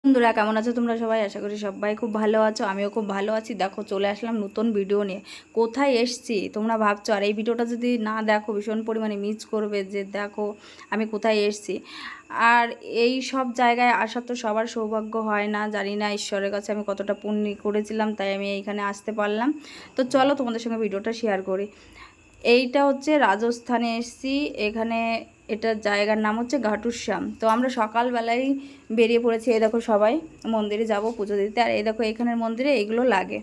বন্ধুরা কেমন আছো তোমরা সবাই? আশা করি সবাই খুব ভালো আছো, আমিও খুব ভালো আছি। দেখো চলে আসলাম নতুন ভিডিও নিয়ে। কোথায় এসছি তোমরা ভাবছো, আর এই ভিডিওটা যদি না দেখো ভীষণ পরিমাণে মিস করবে যে দেখো আমি কোথায় এসছি। আর এই সব জায়গায় আসা তো সবার সৌভাগ্য হয় না, জানি না ঈশ্বরের কাছে আমি কতটা পুণ্য করেছিলাম তাই আমি এইখানে আসতে পারলাম। তো চলো তোমাদের সঙ্গে ভিডিওটা শেয়ার করি। এইটা হচ্ছে রাজস্থানে এসছি। এখানে এটার জায়গার নাম হচ্ছে ঘাটুর শ্যাম। তো আমরা সকালবেলায় বেরিয়ে পড়েছি। এই দেখো সবাই মন্দিরে যাব পুজো দিতে। আর এই দেখো এখানের মন্দিরে এইগুলো লাগে।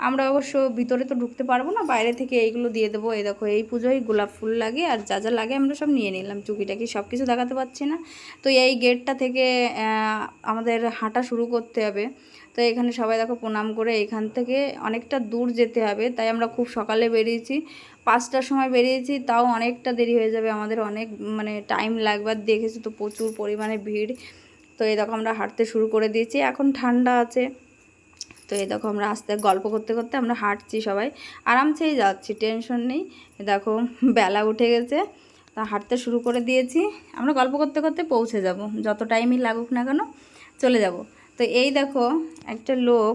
আমরা অবশ্য ভিতরে তো ঢুকতে পারবো না, বাইরে থেকে এইগুলো দিয়ে দেবো। এই দেখো এই পুজোয় গোলাপ ফুল লাগে আর যা যা লাগে আমরা সব নিয়ে নিলাম। টুকিটাকি সব কিছু দেখাতে পাচ্ছি না। তো এই গেটটা থেকে আমাদের হাঁটা শুরু করতে হবে। তো এখানে সবাই দেখো প্রণাম করে এখান থেকে অনেকটা দূর যেতে হবে, তাই আমরা খুব সকালে বেরিয়েছি। 5টার সময় বেরিয়েছি, তাও অনেকটা দেরি হয়ে যাবে আমাদের, অনেক মানে টাইম লাগবে। আর দেখেছি তো প্রচুর পরিমাণে ভিড়। তো এই দেখো আমরা হাঁটতে শুরু করে দিয়েছি, এখন ঠান্ডা আছে। তো এই দেখো আমরা আস্তে গল্প করতে করতে আমরা হাঁটছি, সবাই আরামসেই যাচ্ছি, টেনশন নেই। দেখো বেলা উঠে গেছে, তা হাঁটতে শুরু করে দিয়েছি। আমরা গল্প করতে করতে পৌঁছে যাব, যত টাইমই লাগুক না কেন চলে যাব। তো এই দেখো একটা লোক,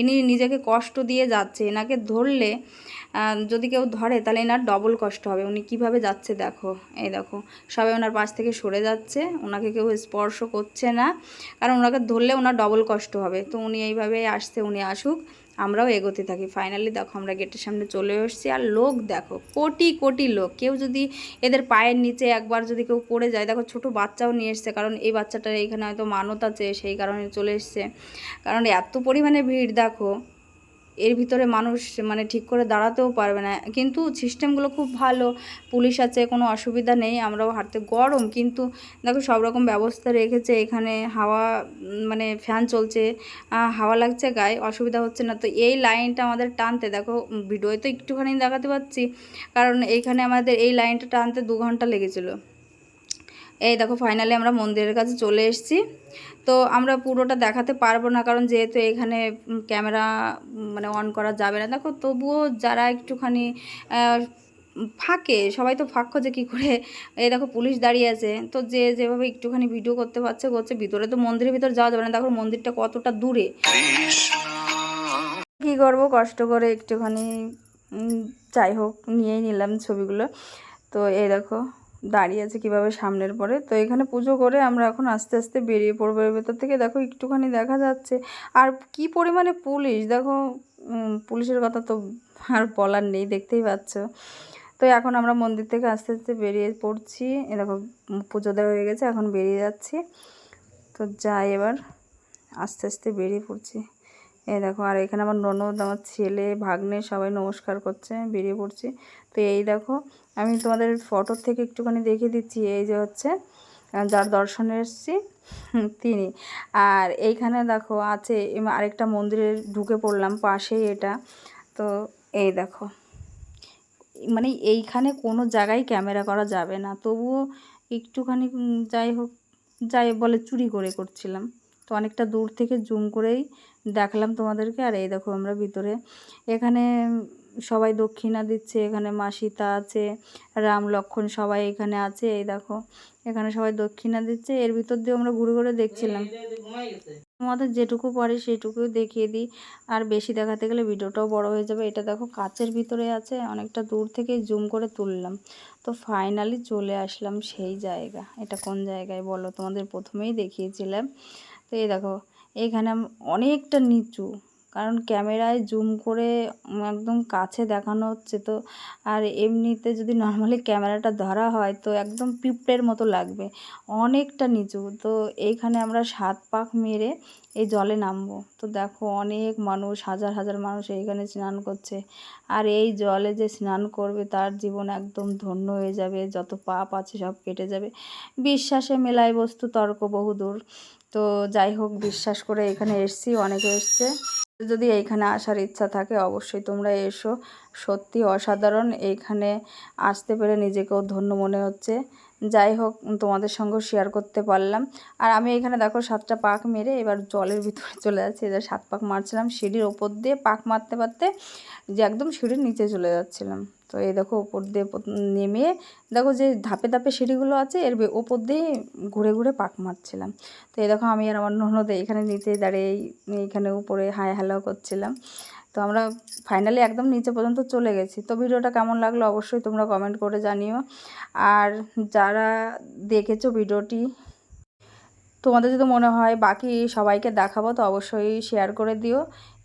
ইনি নিজেকে কষ্ট দিয়ে যাচ্ছে। এনাকে ধরলে যদি কেউ ধরে তাহলে এনার ডবল কষ্ট হবে। উনি কিভাবে যাচ্ছে দেখো, এই দেখো সবাই ওনার পাশ থেকে সরে যাচ্ছে, ওনাকে কেউ স্পর্শ করছে না, কারণ ওনাকে ধরলে ওনার ডবল কষ্ট হবে। তো উনি এইভাবে আসছে, উনি আসুক, আমরাও এগোতে থাকি। ফাইনালি দেখো আমরা গেটের সামনে চলে এসেছি। আর লোক দেখো, কোটি কোটি লোক। কেউ যদি এদের পায়ের নিচে একবার যদি কেউ পড়ে যায়, দেখো ছোট বাচ্চাও নিয়ে এসছে, কারণ এই বাচ্চাটার এইখানে হয়তো মানত আছে, সেই কারণে চলে এসছে। কারণ এত পরিমাণে ভিড় দেখো, এর ভিতরে মানুষ মানে ঠিক করে দাঁড়াতেও পারবে না। কিন্তু সিস্টেমগুলো খুব ভালো, পুলিশ আছে, কোনো অসুবিধা নেই। আমরাও হাঁটতে, গরম কিন্তু দেখো সব রকম ব্যবস্থা রেখেছে এখানে। হাওয়া মানে ফ্যান চলছে, হাওয়া লাগছে গায়ে, অসুবিধা হচ্ছে না। তো এই লাইনটা আমাদের টানতে দেখো, ভিডিওতে তো একটুখানি দেখাতে পাচ্ছি, কারণ এইখানে আমাদের এই লাইনটা টানতে 2 ঘন্টা লেগেছিলো। এই দেখো ফাইনালি আমরা মন্দিরের কাছে চলে এসেছি। তো আমরা পুরোটা দেখাতে পারবো না, কারণ যেহেতু এখানে ক্যামেরা মানে অন করা যাবে না। দেখো তবুও যারা একটুখানি ফাঁকে, সবাই তো ফাঁক খোঁজে কী করে। এই দেখো পুলিশ দাঁড়িয়ে আছে, তো যে যেভাবে একটুখানি ভিডিও করতে পারছে করছে। ভিতরে তো মন্দিরের ভিতর যাওয়া যাবে না, দেখো মন্দিরটা কতটা দূরে। কী করবো, কষ্ট করে একটুখানি যাই হোক নিয়েই নিলাম ছবিগুলো। তো এই দেখো দাঁড়িয়ে আছে কীভাবে সামনের পরে। তো এখানে পুজো করে আমরা এখন আস্তে আস্তে বেরিয়ে পড়বো। এর ভেতর থেকে দেখো একটুখানি দেখা যাচ্ছে। আর কি পরিমাণে পুলিশ দেখো, পুলিশের কথা তো আর বলার নেই, দেখতেই পাচ্ছ। তো এখন আমরা মন্দির থেকে আস্তে আস্তে বেরিয়ে পড়ছি। এ দেখো পুজো দেওয়া হয়ে গেছে, এখন বেরিয়ে যাচ্ছি। তো যাই এবার আস্তে আস্তে বেরিয়ে পড়ছি। এই দেখো, আর এখানে আমার ননদ, আমার ছেলে, ভাগ্নে সবাই নমস্কার করছে, বেরিয়ে পড়ছি। তো এই দেখো আমি তোমাদের ফটোর থেকে একটুখানি দেখিয়ে দিচ্ছি। এই যে হচ্ছে যার দর্শনে এসেছি তিনি। আর এইখানে দেখো আছে আরেকটা মন্দিরে ঢুকে পড়লাম পাশেই এটা। তো এই দেখো মানে এইখানে কোনো জায়গায় ক্যামেরা করা যাবে না, তবুও একটুখানি যাই হোক যাই বলে চুরি করে করছিলাম। তো অনেকটা দূর থেকে জুম করেই দেখালাম তোমাদেরকে। আর এই দেখো আমরা ভিতরে, এখানে সবাই দক্ষিণা দিচ্ছে। এখানে মা সীতা আছে, রাম লক্ষ্মণ সবাই এখানে আছে। এই দেখো এখানে সবাই দক্ষিণা দিচ্ছে। এর ভিতর দিয়ে আমরা ঘুরে ঘুরে দেখছিলাম। আমাদের যেটুকু পারি সেটুকুই দেখিয়ে দিই, আর বেশি দেখাতে গেলে ভিডিওটাও বড় হয়ে যাবে। এটা দেখো কাচের ভিতরে আছে, অনেকটা দূর থেকে জুম করে তুললাম। তো ফাইনালি চলে আসলাম সেই জায়গা। এটা কোন জায়গায় বলো, তোমাদের প্রথমেই দেখিয়েছিলাম। তো এই দেখো এইখানে অনেকটা নিচু, কারণ ক্যামেরায় জুম করে একদম কাছে দেখানো হচ্ছে। তো আর এমনিতে যদি নর্মালি ক্যামেরাটা ধরা হয় তো একদম পিঁপড়ের মতো লাগবে, অনেকটা নিচু। তো এইখানে আমরা 7 পাক মেরে এই জলে নামবো। তো দেখো অনেক মানুষ, হাজার হাজার মানুষ এইখানে স্নান করছে। আর এই জলে যে স্নান করবে তার জীবন একদম ধন্য হয়ে যাবে, যত পাপ আছে সব কেটে যাবে। বিশ্বাসে মেলায় বস্তু তর্ক বহুদূর। তো যাই হোক বিশ্বাস করে এখানে এসছি, অনেকে এসছে। যদি এইখানে আসার ইচ্ছা থাকে অবশ্যই তোমরা এসো, সত্যি অসাধারণ। এইখানে আসতে পেরে নিজেকেও ধন্য মনে হচ্ছে। যাই হোক তোমাদের সঙ্গেও শেয়ার করতে পারলাম। আর আমি এখানে দেখো 7টা পাক মেরে এবার জলের ভিতরে চলে যাচ্ছি। যে 7 পাক মারছিলাম সিঁড়ির ওপর দিয়ে, পাক মারতে মারতে যে একদম সিঁড়ির নিচে চলে যাচ্ছিলাম। তো এই দেখো ওপর দিয়ে নেমে দেখো যে ধাপে ধাপে সিঁড়িগুলো আছে এর ওপর দিয়ে ঘুরে ঘুরে পাক মারছিলাম। তো এই দেখো আমি আর আমার ননদ এখানে নিচে দাঁড়িয়ে এইখানে উপরে হাই হ্যালো করছিলাম। তো আমরা ফাইনালি একদম নিচে পর্যন্ত চলে গেছি। তো ভিডিওটা কেমন লাগলো অবশ্যই তোমরা কমেন্ট করে জানিও। আর যারা দেখেছো ভিডিওটি, তোমাদের যদি মনে হয় বাকি সবাইকে দেখাবো তো অবশ্যই শেয়ার করে দিও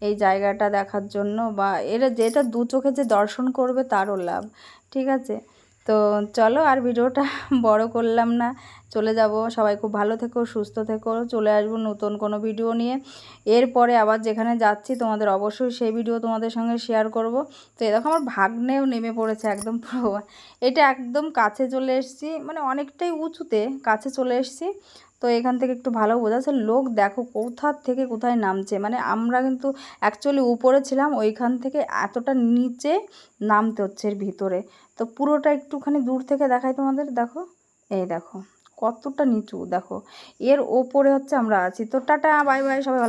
এই জায়গাটা দেখার জন্য, বা এরা যেটা দু চোখে যে দর্শন করবে তারও লাভ। ঠিক আছে, তো চলো আর ভিডিওটা বড় করলাম না, চলে যাব। সবাই খুব ভালো থেকো, সুস্থ থেকো, চলে আসবো নতুন কোনো ভিডিও নিয়ে। এরপরে আবার যেখানে যাচ্ছি তোমাদের অবশ্যই সেই ভিডিও তোমাদের সঙ্গে শেয়ার করব। তো এরকম আমার ভাগ্নেও নেমে পড়েছে একদম পুরো, এটা একদম কাছে চলে এসেছি, মানে অনেকটাই উঁচুতে কাছে চলে এসেছি। তো এখান থেকে একটু ভালো বোঝা যাচ্ছে, লোক দেখো কোথার থেকে কোথায় নামছে, মানে আমরা কিন্তু অ্যাকচুয়ালি উপরে ছিলাম, ওইখান থেকে এতটা নিচে নামতে হচ্ছে এর ভিতরে। তো পুরোটা একটুখানি দূর থেকে দেখাই তোমাদের, দেখো এই দেখো কতটা নিচু, দেখো এর ওপরে হচ্ছে আমরা আছি। তো টাটা বাই বাই, সবাই ভালো।